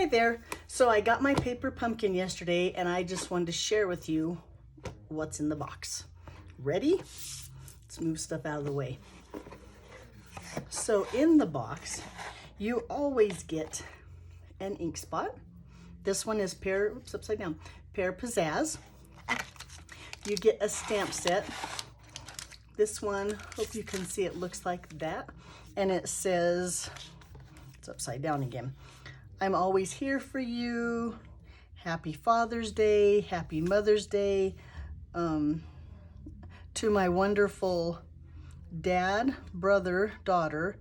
Hi there. So I got my paper pumpkin yesterday and I just wanted to share with you what's in the box. Ready? Let's move stuff out of the way. So in the box, you always get an ink spot. This one is pear pizzazz. You get a stamp set. This one, hope you can see it, looks like that. And it says, it's upside down again. I'm always here for you. Happy Father's Day, Happy Mother's Day. To my wonderful dad, brother, daughter,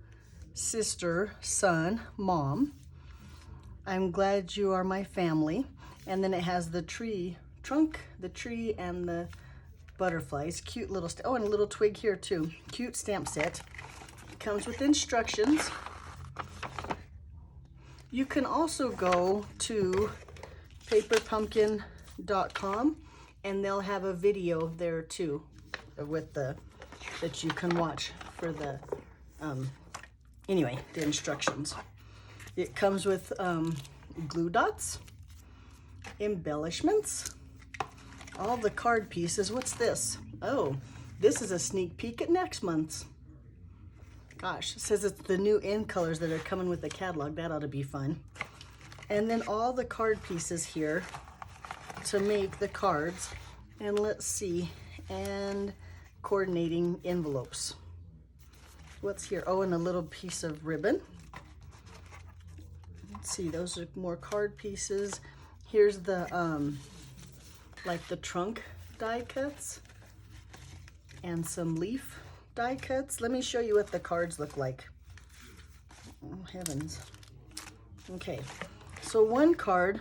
sister, son, mom. I'm glad you are my family. And then it has the tree trunk, the tree, and the butterflies. Cute little, oh, and a little twig here too. Cute stamp set. It comes with instructions. You can also go to paperpumpkin.com and they'll have a video there too with the that you can watch for the anyway, the instructions. It comes with glue dots, embellishments, all the card pieces. What's this? Oh, this is a sneak peek at next month's. Gosh, it says it's the new in colors that are coming with the catalog. That ought to be fun. And then all the card pieces here to make the cards. And let's see, and coordinating envelopes. What's here? Oh, and a little piece of ribbon. Let's see, those are more card pieces. Here's the, like the trunk die cuts and some leaf die cuts. Let me show you what the cards look like. Oh, heavens. Okay, so one card,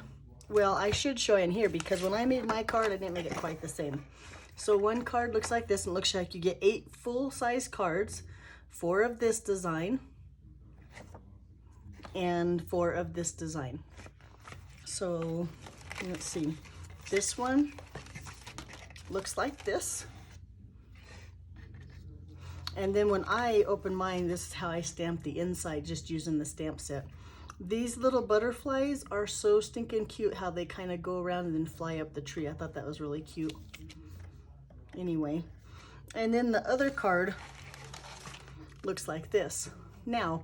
well, I should show you in here because when I made my card, I didn't make it quite the same. So one card looks like this, and it looks like you get 8 full-size cards, 4 of this design, and 4 of this design. So let's see. This one looks like this. And then when I open mine, this is how I stamp the inside, just using the stamp set. These little butterflies are so stinking cute, how they kind of go around and then fly up the tree. I thought that was really cute. Anyway, and then the other card looks like this. Now,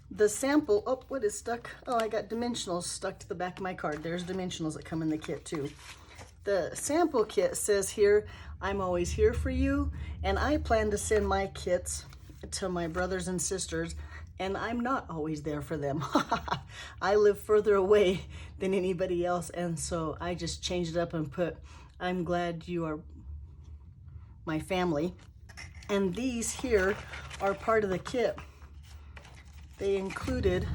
the sample, oh, what is stuck? Oh, I got dimensionals stuck to the back of my card. There's dimensionals that come in the kit too. The sample kit says here, I'm always here for you, and I plan to send my kits to my brothers and sisters, and I'm not always there for them. I live further away than anybody else, and so I just changed it up and put, I'm glad you are my family. And these here are part of the kit. They included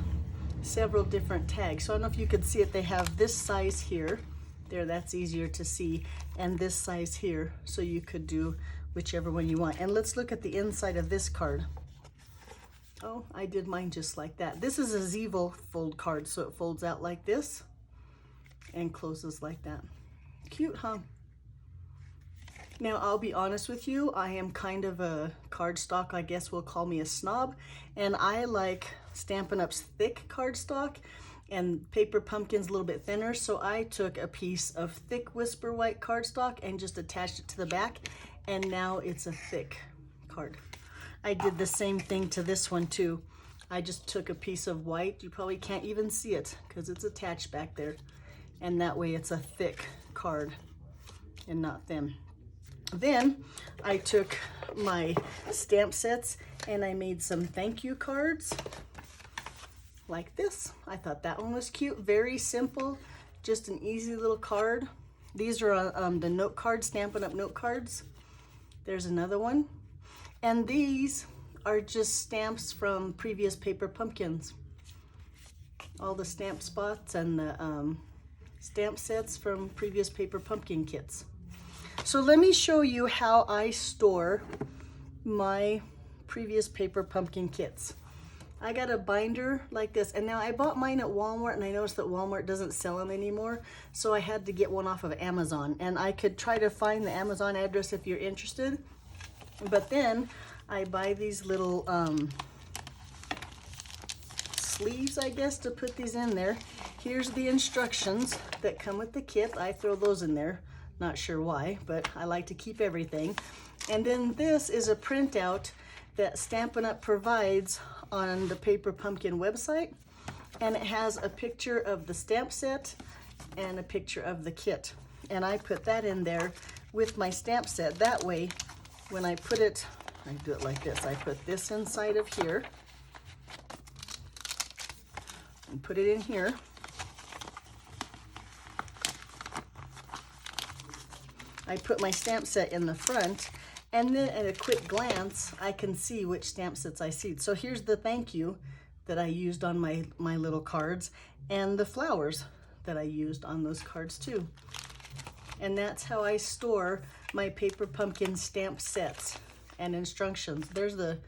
several different tags. So I don't know if you could see it. They have this size here. There, that's easier to see. And this size here. So you could do whichever one you want. And let's look at the inside of this card. Oh, I did mine just like that. This is a Zevo fold card. So it folds out like this and closes like that. Cute, huh? Now, I'll be honest with you, I am kind of a cardstock, I guess we'll call me a snob, and I like Stampin' Up's thick cardstock, and Paper Pumpkin's a little bit thinner, so I took a piece of thick Whisper White cardstock and just attached it to the back, and now it's a thick card. I did the same thing to this one too. I just took a piece of white, you probably can't even see it because it's attached back there, and that way it's a thick card and not thin. Then I took my stamp sets and I made some thank you cards like this. I thought that one was cute, very simple, just an easy little card. These are the note cards, Stampin' Up note cards. There's another one. And these are just stamps from previous Paper Pumpkins. All the stamp spots and the stamp sets from previous Paper Pumpkin kits. So let me show you how I store my previous Paper Pumpkin kits. I got a binder like this, and now I bought mine at Walmart, and I noticed that Walmart doesn't sell them anymore, so I had to get one off of Amazon, and I could try to find the Amazon address if you're interested, but then I buy these little sleeves, I guess, to put these in there. Here's the instructions that come with the kit. I throw those in there. Not sure why, but I like to keep everything. And then this is a printout that Stampin' Up! Provides on the Paper Pumpkin website. And it has a picture of the stamp set and a picture of the kit. And I put that in there with my stamp set. That way, when I put it, I do it like this. I put this inside of here and put it in here. I put my stamp set in the front, and then at a quick glance, I can see which stamp sets I see. So here's the thank you that I used on my little cards, and the flowers that I used on those cards too. And that's how I store my Paper Pumpkin stamp sets and instructions. There's the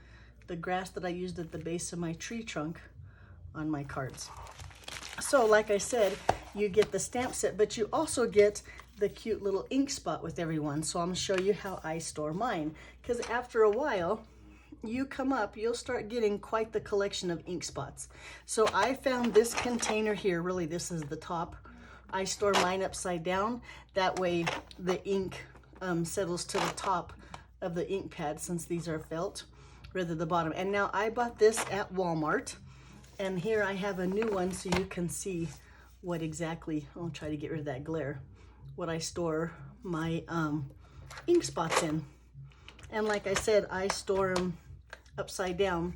grass that I used at the base of my tree trunk on my cards. So like I said, you get the stamp set, but you also get the cute little ink spot with everyone. So I'm gonna show you how I store mine. Because after a while, you'll start getting quite the collection of ink spots. So I found this container here, really this is the top. I store mine upside down. That way the ink settles to the top of the ink pad, since these are felt, rather than the bottom. And now I bought this at Walmart. And here I have a new one so you can see what exactly, I'll try to get rid of that glare, what I store my ink spots in. And like I said, I store them upside down.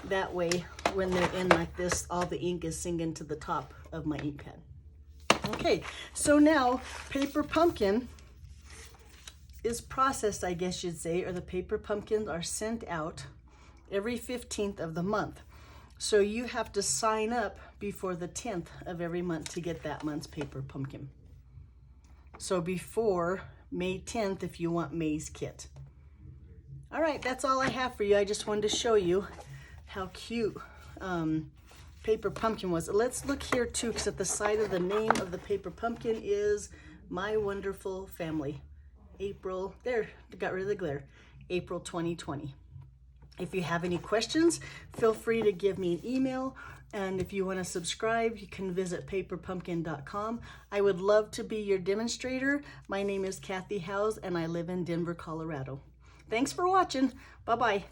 That way, when they're in like this, all the ink is sinking to the top of my ink pad. Okay, so now Paper Pumpkin is processed, I guess you'd say, or the Paper Pumpkins are sent out every 15th of the month. So you have to sign up before the 10th of every month to get that month's Paper Pumpkin. So before May 10th if you want May's kit. All right, that's all I have for you. I just wanted to show you how cute Paper Pumpkin was. Let's look here too, because at the side of the name of the Paper Pumpkin is My Wonderful Family. April, there, got rid of the glare, April 2020. If you have any questions, feel free to give me an email. And if you want to subscribe, you can visit paperpumpkin.com. I would love to be your demonstrator. My name is Kathy Howes, and I live in Denver, Colorado. Thanks for watching. Bye-bye.